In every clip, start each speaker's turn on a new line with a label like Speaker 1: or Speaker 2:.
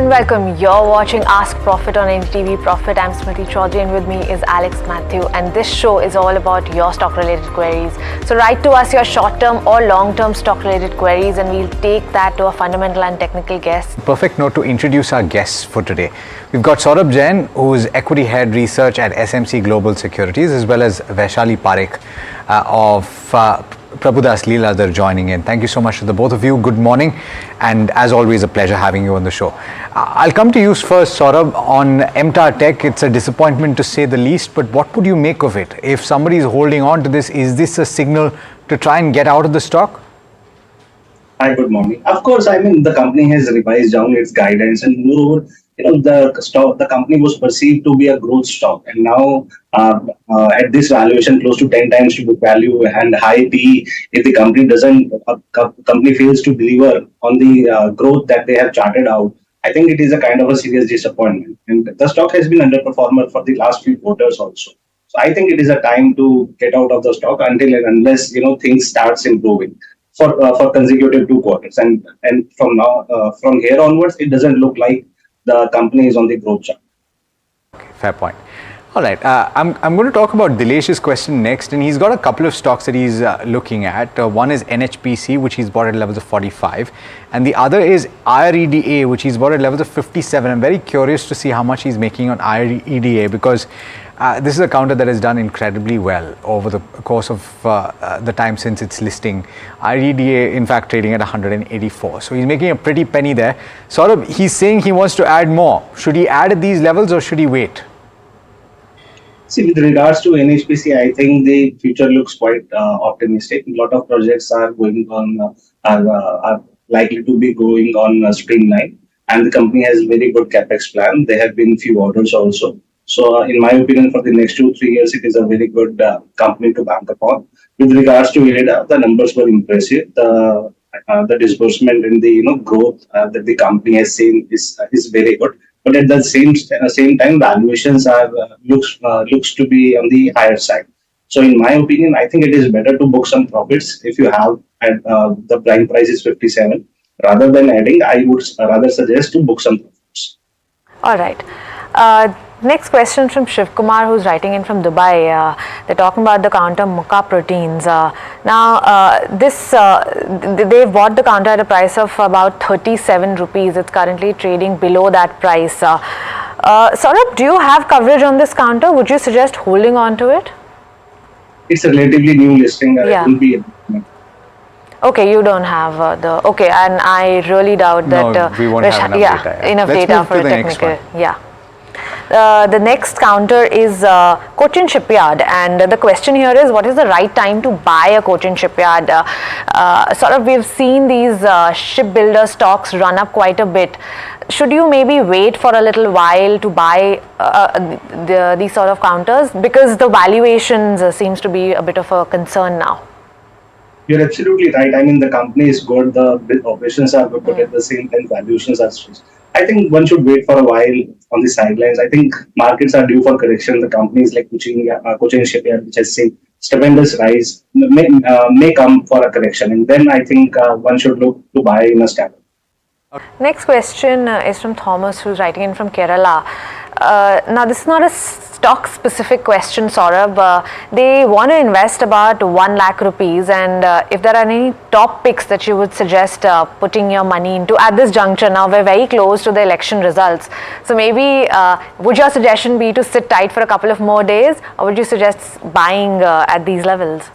Speaker 1: and welcome. You're watching Ask Profit on NDTV Profit. I'm Smriti Chaudhary and with me is Alex Matthew, and this show is all about your stock related queries. So write to us your short-term or long-term stock related queries and we'll take that to a fundamental and technical guest.
Speaker 2: Perfect note to introduce our guests for today. We've got Saurabh Jain, who's Equity Head Research at SMC Global Securities, as well as Vaishali Parekh of Prabhudas Leeladhar joining in. Thank you so much to the both of you. Good morning, and as always, a pleasure having you on the show. I'll come to you first, Saurabh, on MTAR Tech. It's a disappointment to say the least, but what would you make of it? If somebody is holding on to this, is this a signal to try and get out of the stock?
Speaker 3: Hi, good morning. Of course, the company has revised down its guidance, and moreover, the company was perceived to be a growth stock, and now at this valuation, close to 10 times to book value and high PE, if the company company fails to deliver on the growth that they have charted out, I think it is a kind of a serious disappointment. And the stock has been underperformer for the last few quarters also. So I think it is a time to get out of the stock until and unless things starts improving for consecutive 2 quarters, and from here onwards, it doesn't look like the company is on the growth chart.
Speaker 2: Okay, fair point. All right, I'm going to talk about Dilesh's question next, and he's got a couple of stocks that he's looking at. One is NHPC, which he's bought at levels of 45, and the other is IREDA, which he's bought at levels of 57. I'm very curious to see how much he's making on IREDA, because this is a counter that has done incredibly well over the course of the time since its listing. IREDA, in fact, trading at 184. So he's making a pretty penny there. Saurabh, he's saying he wants to add more. Should he add at these levels or should he wait?
Speaker 3: See, with regards to NHPC, I think the future looks quite optimistic. A lot of projects are going on, are likely to be going on streamline, and the company has very good capex plan. There have been few orders also. So, in my opinion, for the next 2-3 years, it is a very good company to bank upon. With regards to IREDA, the numbers were impressive. The disbursement and the growth that the company has seen is very good. But at the same time, valuations are looks to be on the higher side. So, in my opinion, I think it is better to book some profits if you have the prime price is 57. Rather than adding, I would rather suggest to book some profits.
Speaker 1: All right. Next question from Shiv Kumar, who's writing in from Dubai. They're talking about the counter Muka Proteins. They've bought the counter at a price of about 37 rupees. It's currently trading below that price. Saurabh, do you have coverage on this counter? Would you suggest holding on to it?
Speaker 3: It's a relatively new listing.
Speaker 1: Yeah.
Speaker 3: It will be.
Speaker 1: Okay, you don't have okay, and I really doubt that.
Speaker 2: No, we won't have enough data.
Speaker 1: Enough
Speaker 2: Let's
Speaker 1: data
Speaker 2: move
Speaker 1: for
Speaker 2: to the
Speaker 1: a
Speaker 2: next
Speaker 1: technical.
Speaker 2: one.
Speaker 1: Yeah. The next counter is Cochin Shipyard, and the question here is, what is the right time to buy a Cochin Shipyard? We've seen these shipbuilder stocks run up quite a bit. Should you maybe wait for a little while to buy these sort of counters, because the valuations seems to be a bit of a concern now?
Speaker 3: You're absolutely right. The company is good, the operations are good, but at the same time, valuations are stressed. I think one should wait for a while on the sidelines. I think markets are due for correction. The companies like Cochin Shipyard, which has seen tremendous rise, may come for a correction, and then I think one should look to buy in a standard.
Speaker 1: Next question is from Thomas, who's writing in from Kerala. Now, this is not a stock-specific question, Saurabh. They want to invest about 1 lakh rupees, and if there are any top picks that you would suggest putting your money into at this juncture. Now, we're very close to the election results. So maybe, would your suggestion be to sit tight for a couple of more days, or would you suggest buying at these levels?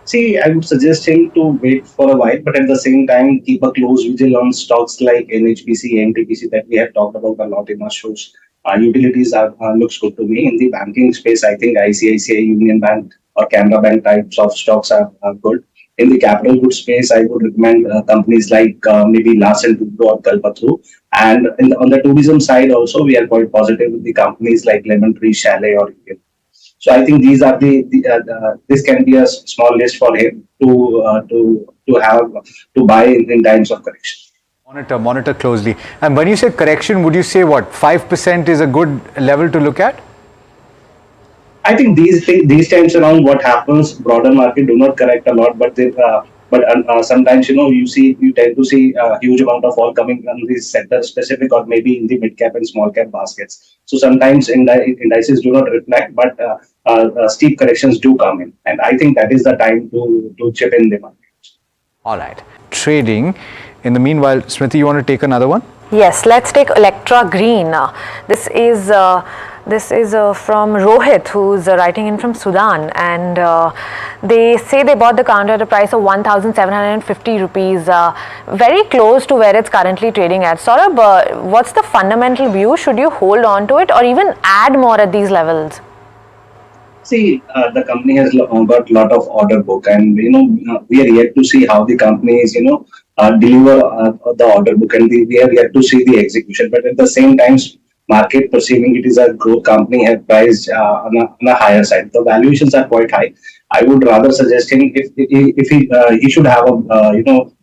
Speaker 3: See, I would suggest him to wait for a while, but at the same time, keep a close vigil on stocks like NHPC, NTPC that we have talked about a lot in our shows. Utilities looks good to me. In the banking space, I think ICICI, Union Bank or Canara Bank types of stocks are good. In the capital goods space, I would recommend companies like maybe Larsen & Toubro or Kalpataru. And on the tourism side also, we are quite positive with the companies like Lemon Tree, Chalet or Indian. So I think these are this can be a small list for him to buy in times of correction.
Speaker 2: Monitor closely. And when you say correction, would you say what, 5% is a good level to look at?
Speaker 3: I think these times around, what happens, broader market do not correct a lot, but But sometimes, you tend to see a huge amount of fall coming from the sector specific or maybe in the mid cap and small cap baskets. So sometimes indices do not reflect, but steep corrections do come in. And I think that is the time to chip in the market.
Speaker 2: All right. Trading. In the meanwhile, Smriti, you want to take another one?
Speaker 1: Yes, let's take Electra Green. This is from Rohit, who's writing in from Sudan, and they say they bought the counter at a price of 1,750 rupees, very close to where it's currently trading at. Saurabh, what's the fundamental view? Should you hold on to it or even add more at these levels?
Speaker 3: See, the company has got a lot of order book, and we are yet to see how the company is deliver the order book, and we are yet to see the execution. But at the same time, market perceiving it is a growth company have priced on a higher side. The valuations are quite high. I would rather suggest him if he should have a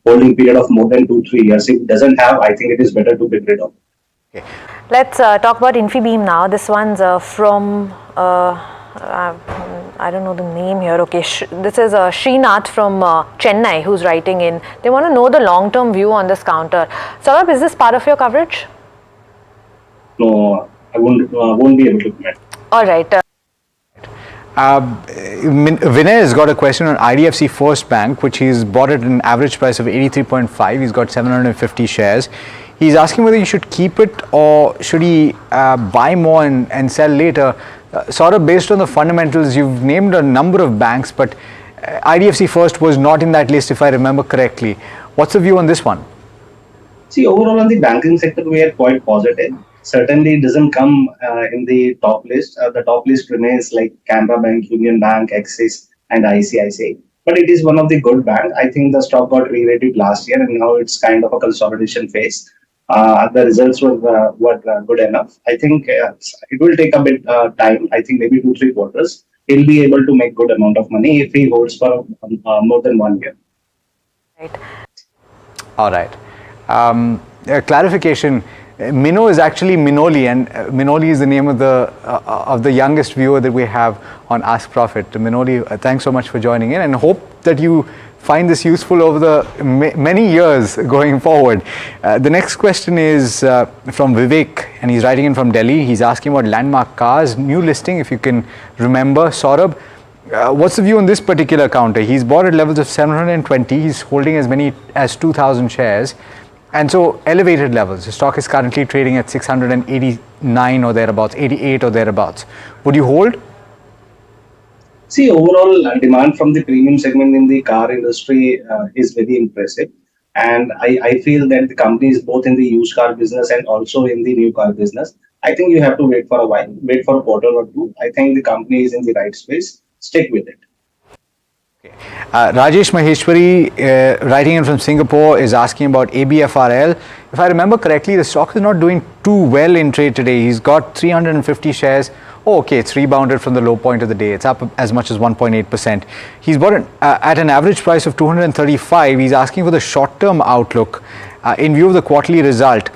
Speaker 3: holding period of more than 2-3 years. If he doesn't have, I think it is better to get rid of.
Speaker 1: Okay. Let's talk about Infibeam now. This one's from. I don't know the name here. Okay, this is Srinath from Chennai who's writing in. They want to know the long-term view on this counter. Saurabh, is this part of your coverage?
Speaker 3: No, I won't be able to comment.
Speaker 1: All right.
Speaker 2: Vinay has got a question on IDFC First Bank, which he's bought at an average price of 83.5. He's got 750 shares. He's asking whether he should keep it or should he buy more and sell later. Sort of based on the fundamentals, you've named a number of banks, but IDFC First was not in that list if I remember correctly. What's the view on this one?
Speaker 3: See, overall on the banking sector, we are quite positive. Certainly, it doesn't come in the top list. The top list remains like Canara Bank, Union Bank, Axis, and ICICI. But it is one of the good banks. I think the stock got re-rated last year, and now it's kind of a consolidation phase. The results were good enough. I think it will take a bit time. I think maybe 2-3 quarters. He'll be able to make good amount of money if he holds for more than 1 year.
Speaker 1: Right.
Speaker 2: All right. Clarification. Mino is actually Minoli, and Minoli is the name of the youngest viewer that we have on Ask Profit. Minoli, thanks so much for joining in, and hope that you find this useful over the many years going forward. The next question is from Vivek, and he's writing in from Delhi. He's asking about Landmark Cars, new listing, if you can remember. Saurabh, what's the view on this particular counter? He's bought at levels of 720. He's holding as many as 2,000 shares. And so elevated levels. The stock is currently trading at 689 or thereabouts, 88 or thereabouts. Would you hold?
Speaker 3: See, overall demand from the premium segment in the car industry is very impressive. And I feel that the company is both in the used car business and also in the new car business. I think you have to wait for a while, wait for a quarter or two. I think the company is in the right space. Stick with it.
Speaker 2: Okay. Rajesh Maheshwari, writing in from Singapore, is asking about ABFRL. If I remember correctly, the stock is not doing too well in trade today. He's got 350 shares. Oh, okay, it's rebounded from the low point of the day. It's up as much as 1.8%. He's bought it at an average price of 235. He's asking for the short-term outlook in view of the quarterly result.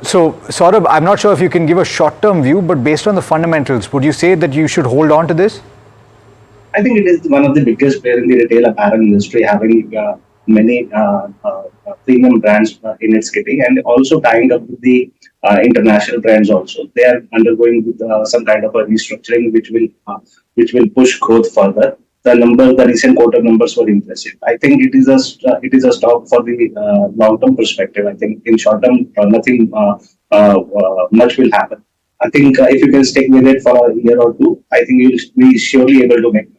Speaker 2: So, Saurabh, I'm not sure if you can give a short-term view, but based on the fundamentals, would you say that you should hold on to this?
Speaker 3: I think it is one of the biggest players in the retail apparel industry, having many premium brands in its kitty, and also tying up with the international brands. Also, they are undergoing with, some kind of a restructuring, which will push growth further. The recent quarter numbers were impressive. I think it is a stock for the long-term perspective. I think in short term, nothing much will happen. I think if you can stick with it for a year or two, I think you'll be surely able to make money.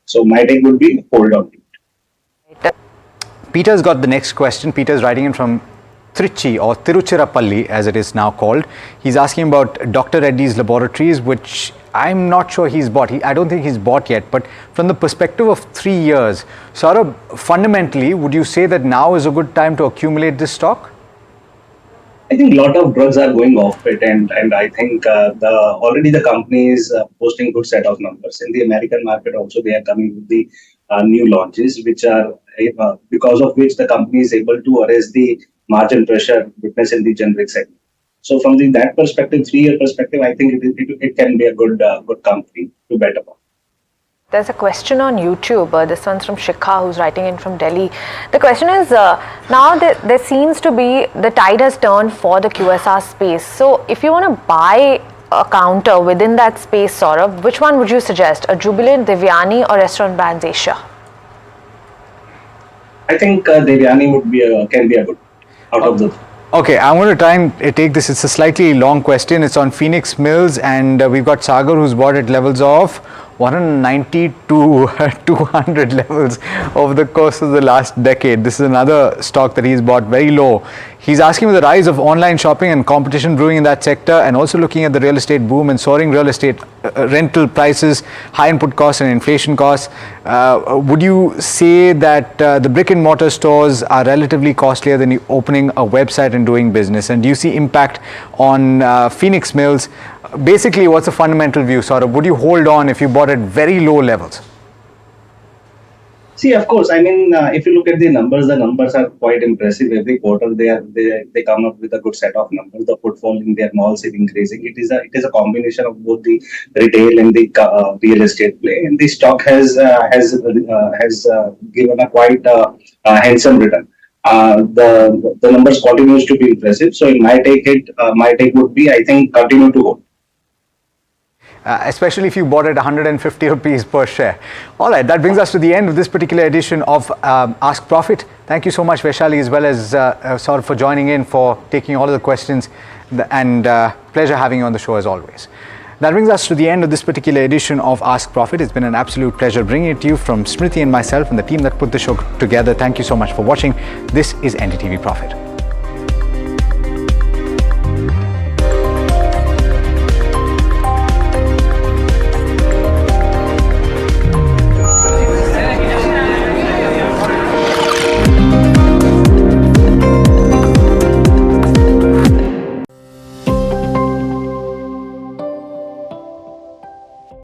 Speaker 3: So my take would be hold on to it.
Speaker 2: Peter's got the next question. Peter's writing in from Trichy or Tiruchirappalli, as it is now called. He's asking about Dr. Reddy's Laboratories, which I'm not sure he's bought. I don't think he's bought yet. But from the perspective of 3 years, Saurabh, fundamentally, would you say that now is a good time to accumulate this stock?
Speaker 3: I think a lot of drugs are going off it, and I think already the company is posting good set of numbers in the American market. Also, they are coming with the new launches, which are because of which the company is able to arrest the margin pressure witnessed in the generic segment. So, from that perspective, 3-year perspective, I think it can be a good company to bet upon.
Speaker 1: There's a question on YouTube. This one's from Shikha, who's writing in from Delhi. The question is, now there seems to be, the tide has turned for the QSR space. So if you want to buy a counter within that space, Saurabh, which one would you suggest? A Jubilant, Devyani or Restaurant Brands Asia?
Speaker 3: I think Devyani can be a good out of the.
Speaker 2: Okay, I'm going to try and take this. It's a slightly long question. It's on Phoenix Mills, and we've got Sagar, who's bought at levels of 190 to 200 levels over the course of the last decade. This is another stock that he's bought very low. He's asking with the rise of online shopping and competition brewing in that sector, and also looking at the real estate boom and soaring real estate rental prices, high input costs and inflation costs. Would you say that the brick and mortar stores are relatively costlier than you opening a website and doing business? And do you see impact on Phoenix Mills? Basically, what's the fundamental view, Saurabh? Would you hold on if you bought at very low levels?
Speaker 3: See, of course. I mean, if you look at the numbers are quite impressive. Every quarter, they come up with a good set of numbers. The footfall in their malls is increasing. It is a combination of both the retail and the real estate play. And the stock has given a quite handsome return. The numbers continues to be impressive. So in my take would be, I think, continue to hold.
Speaker 2: Especially if you bought at 150 rupees per share. All right, that brings us to the end of this particular edition of Ask Profit. Thank you so much, Vaishali, as well as Saurabh, for joining in, for taking all of the questions, and pleasure having you on the show as always. That brings us to the end of this particular edition of Ask Profit. It's been an absolute pleasure bringing it to you from Smriti and myself and the team that put the show together. Thank you so much for watching. This is NDTV Profit.